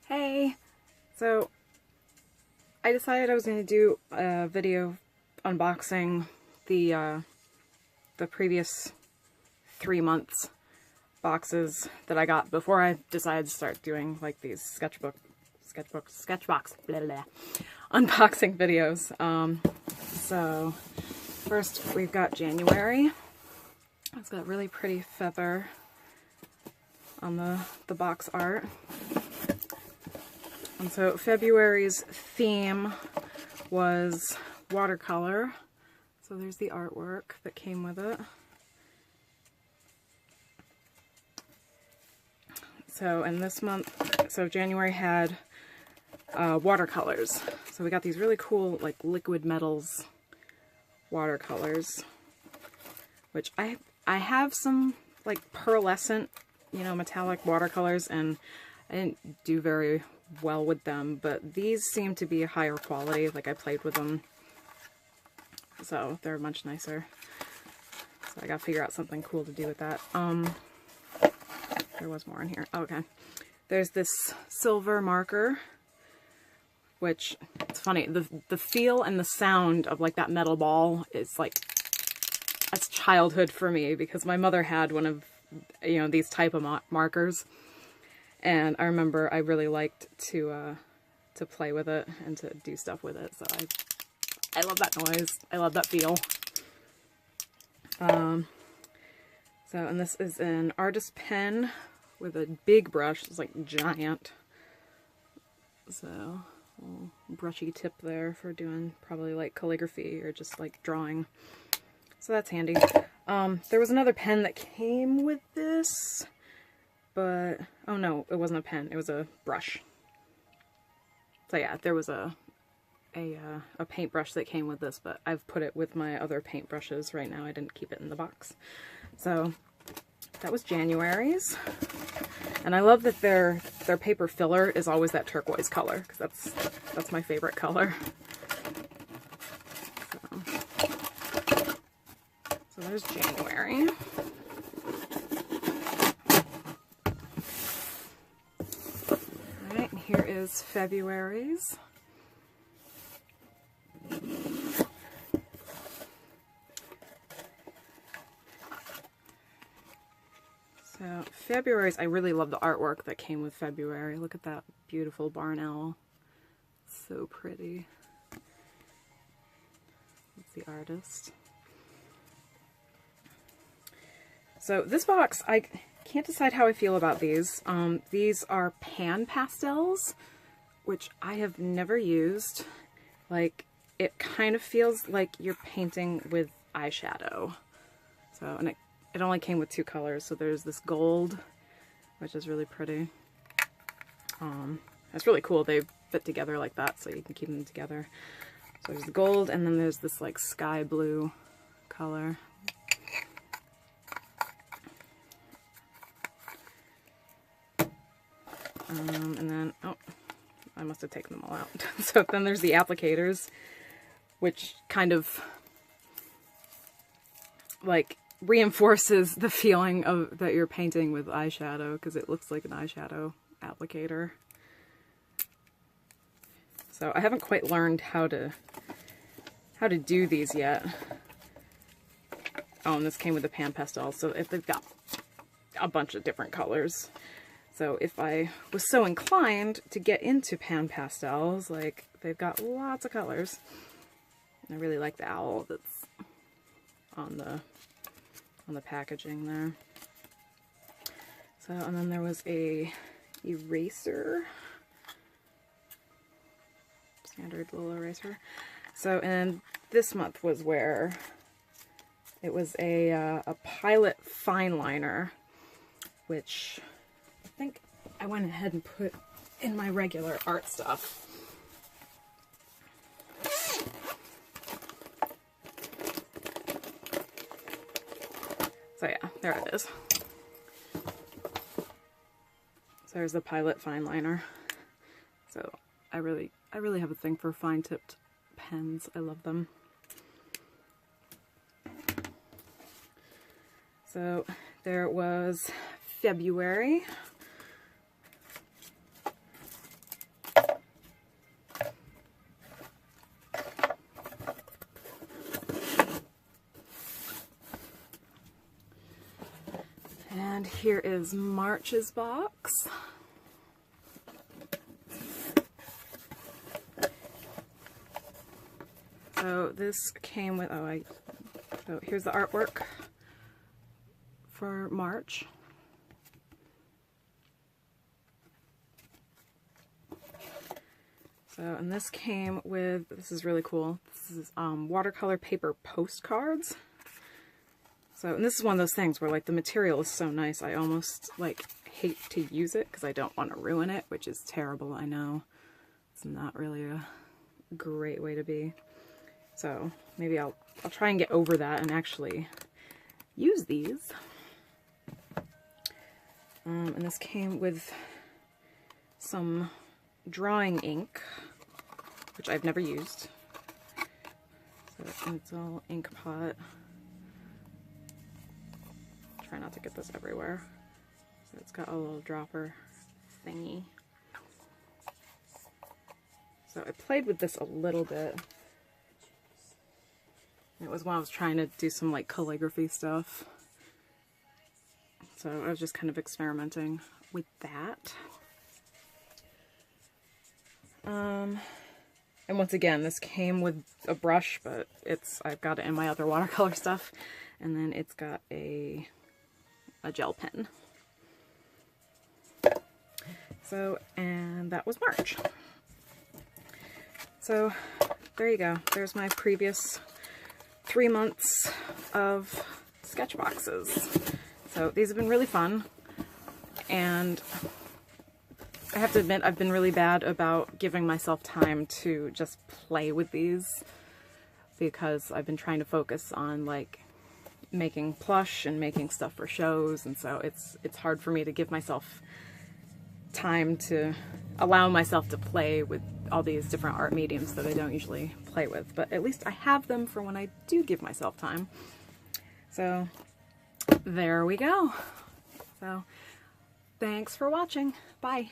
Hey! So, I decided I was going to do a video unboxing the previous 3 months boxes that I got before I decided to start doing like these Sketchbox, blah, blah, unboxing videos. So, first we've got January. It's got really pretty feather on the box art. And so February's theme was watercolor. So there's the artwork that came with it. So in this month, so January had watercolors. So we got these really cool like liquid metals watercolors, which I have some like pearlescent, you know, metallic watercolors, and I didn't do very well with them, but these seem to be higher quality. Like I played with them, so they're much nicer. So I gotta figure out something cool to do with that. There was more in here. Oh, okay. There's this silver marker, which, it's funny, the feel and the sound of like that metal ball is like, that's childhood for me, because my mother had one of, you know, these type of markers. And I remember I really liked to play with it and to do stuff with it. So I love that noise. I love that feel. So, and this is an artist pen with a big brush. It's like giant. So, a little brushy tip there for doing probably like calligraphy or just like drawing. So that's handy. There was another pen that came with this, but, oh no, it wasn't a pen, it was a brush. So yeah, there was a paintbrush that came with this, but I've put it with my other paintbrushes right now. I didn't keep it in the box. So that was January's. And I love that their paper filler is always that turquoise color, because that's my favorite color. So there's January. Alright, and here is February's. So February's, I really love the artwork that came with February. Look at that beautiful barn owl. So pretty. That's the artist. So this box, I can't decide how I feel about these. These are pan pastels, which I have never used. Like, it kind of feels like you're painting with eyeshadow. So, and it only came with 2 colors. So there's this gold, which is really pretty. It's really cool. They fit together like that, so you can keep them together. So there's the gold, and then there's this like sky blue color. And then, oh, I must have taken them all out. So then there's the applicators, which kind of like reinforces the feeling of that you're painting with eyeshadow, because it looks like an eyeshadow applicator. So I haven't quite learned how to do these yet. Oh, and this came with the pan pastel, so if they've got a bunch of different colors. So if I was so inclined to get into pan pastels, like they've got lots of colors. I really like the owl that's on the packaging there. So, and then there was a eraser, standard little eraser. So, and this month was where it was a Pilot fine liner, which I think I went ahead and put in my regular art stuff. So yeah, there it is. So there's the Pilot fine liner. So I really have a thing for fine tipped pens. I love them. So there was February. here is March's box. So this came with, so here's the artwork for March. So, and this came with, this is really cool, this is watercolor paper postcards. So, and this is one of those things where like the material is so nice, I almost like hate to use it because I don't want to ruin it, which is terrible, I know. It's not really a great way to be. So maybe I'll try and get over that and actually use these. And this came with some drawing ink, which I've never used. So it's all ink pot. Try not to get this everywhere. So it's got a little dropper thingy. So I played with this a little bit. It was when I was trying to do some like calligraphy stuff. So I was just kind of experimenting with that. And once again, this came with a brush, but I've got it in my other watercolor stuff. And then it's got a gel pen. So, and that was March. So there you go. There's my previous 3 months of Sketchboxes. So these have been really fun, and I have to admit I've been really bad about giving myself time to just play with these because I've been trying to focus on like making plush and making stuff for shows, and so it's hard for me to give myself time to allow myself to play with all these different art mediums that I don't usually play with, but at least I have them for when I do give myself time. So there we go. So thanks for watching. Bye.